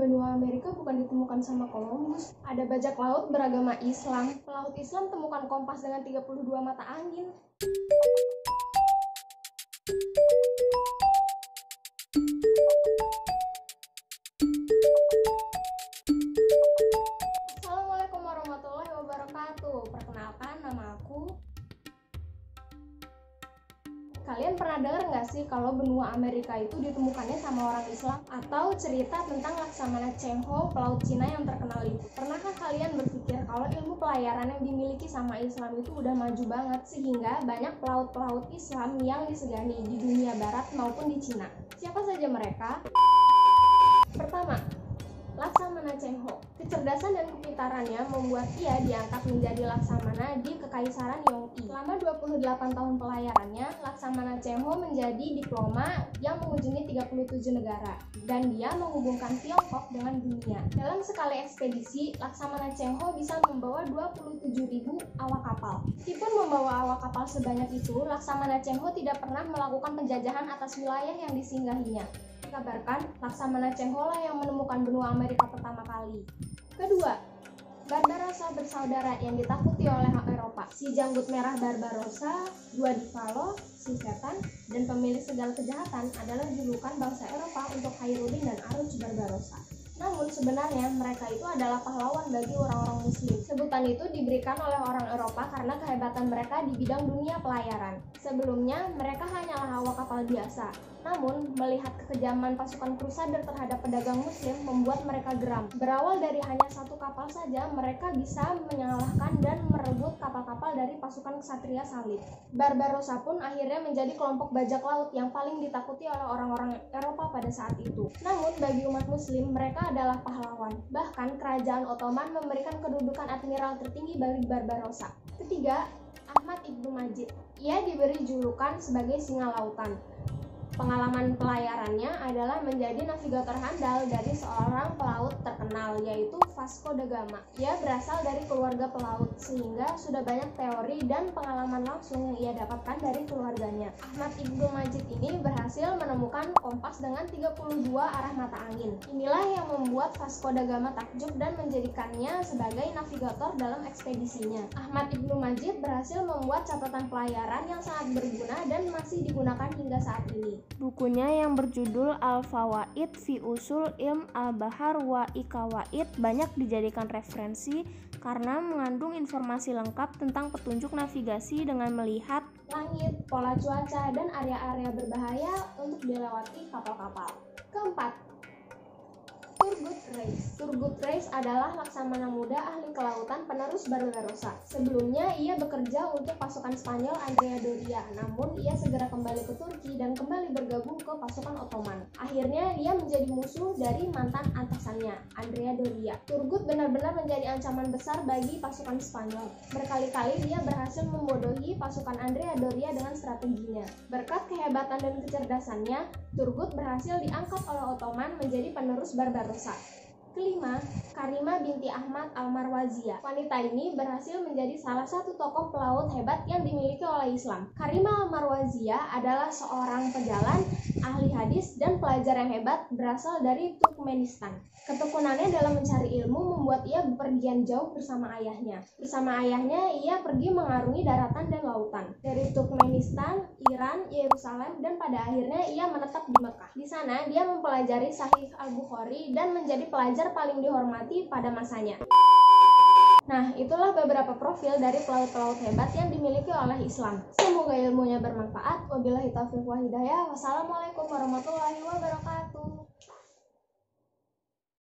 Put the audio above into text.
Benua Amerika bukan ditemukan sama Columbus. Ada bajak laut beragama Islam. Pelaut Islam temukan kompas dengan 32 mata angin. Assalamualaikum warahmatullahi wabarakatuh. Perkenalkan, nama aku. Kalian pernah dengar nggak sih kalau benua Amerika itu ditemukannya sama orang Islam? Atau cerita tentang Laksamana Cheng Ho, pelaut Cina yang terkenal itu? Pernahkah kalian berpikir kalau ilmu pelayaran yang dimiliki sama Islam itu udah maju banget sehingga banyak pelaut-pelaut Islam yang disegani di dunia barat maupun di Cina? Siapa saja mereka? Pertama, Laksamana Cheng Ho. Kecerdasan dan kepintarannya membuat ia diangkat menjadi Laksamana di Kekaisaran Yongyi. Selama 28 tahun pelayarannya, Laksamana Cheng Ho menjadi diploma yang mengunjungi 37 negara dan dia menghubungkan Tiongkok dengan dunia. Dalam sekali ekspedisi, Laksamana Cheng Ho bisa membawa 27.000 awak kapal. Meskipun membawa awak kapal sebanyak itu, Laksamana Cheng Ho tidak pernah melakukan penjajahan atas wilayah yang disinggahinya. Dikabarkan, Laksamana Cheng Ho lah yang menemukan benua Amerika pertama kali. Kedua, Barbarossa bersaudara yang ditakuti oleh Eropa. Si janggut merah Barbarossa, Dua di Valo, si setan, dan pemilik segala kejahatan adalah julukan bangsa Eropa untuk Khairuddin dan Aruj Barbarossa. Namun sebenarnya mereka itu adalah pahlawan bagi orang-orang muslim. Sebutan itu diberikan oleh orang Eropa karena kehebatan mereka di bidang dunia pelayaran. Sebelumnya mereka hanyalah awak kapal biasa. Namun melihat kekejaman pasukan Crusader terhadap pedagang muslim membuat mereka geram. Berawal dari hanya satu kapal saja, mereka bisa menyalahkan dan merebut kapal-kapal dari pasukan Ksatria Salib. Barbarossa pun akhirnya menjadi kelompok bajak laut yang paling ditakuti oleh orang-orang Eropa pada saat itu. Namun bagi umat muslim mereka adalah pahlawan. Bahkan kerajaan Ottoman memberikan kedudukan admiral tertinggi bagi Barbarossa. Ketiga, Ahmad Ibnu Majid. Ia diberi julukan sebagai singa lautan. Pengalaman pelayarannya adalah menjadi navigator handal dari seorang pelaut terkenal, yaitu Vasco da Gama. Ia berasal dari keluarga pelaut, sehingga sudah banyak teori dan pengalaman langsung yang ia dapatkan dari keluarganya. Ahmad Ibnu Majid ini berhasil menemukan kompas dengan 32 arah mata angin. Inilah yang membuat Vasco da Gama takjub dan menjadikannya sebagai navigator dalam ekspedisinya. Ahmad Ibnu Majid berhasil membuat catatan pelayaran yang sangat berguna dan masih digunakan hingga saat ini. Bukunya yang berjudul Al-Fawaid fi Usul Ilm Al-Bahar wa Ikawaid banyak dijadikan referensi karena mengandung informasi lengkap tentang petunjuk navigasi dengan melihat langit, pola cuaca, dan area-area berbahaya untuk dilewati kapal-kapal. Keempat, Turgut Reis. Turgut Reis adalah laksamana muda ahli kelautan penerus Barbarossa. Sebelumnya ia bekerja untuk pasukan Spanyol Andrea Doria, namun ia segera kembali ke Turki dan kembali bergabung ke pasukan Ottoman. Akhirnya dia menjadi musuh dari mantan atasannya, Andrea Doria. Turgut benar-benar menjadi ancaman besar bagi pasukan Spanyol. Berkali-kali dia berhasil membodohi pasukan Andrea Doria dengan strateginya. Berkat kehebatan dan kecerdasannya, Turgut berhasil diangkat oleh Ottoman menjadi penerus Barbarossa. Kelima, Karimah binti Ahmad Al-Marwaziyah. Wanita ini berhasil menjadi salah satu tokoh pelaut hebat yang dimiliki oleh Islam. Karimah Al-Marwaziyah adalah seorang pejalan, ahli hadis, dan pelajar yang hebat berasal dari Turkmenistan. Ketekunannya dalam mencari ilmu membuat ia bepergian jauh bersama ayahnya. Bersama ayahnya, ia pergi mengarungi daratan dan lautan. Dari Turkmenistan, Iran, Yerusalem, dan pada akhirnya ia menetap di Mekah. Di sana, dia mempelajari Sahih Al-Bukhari dan menjadi pelajar paling dihormati pada masanya. Nah, itulah beberapa profil dari pelaut-pelaut hebat yang dimiliki oleh Islam. Semoga ilmunya bermanfaat. Wabillahi taufiq wa hidayah. Wassalamualaikum warahmatullahi wabarakatuh.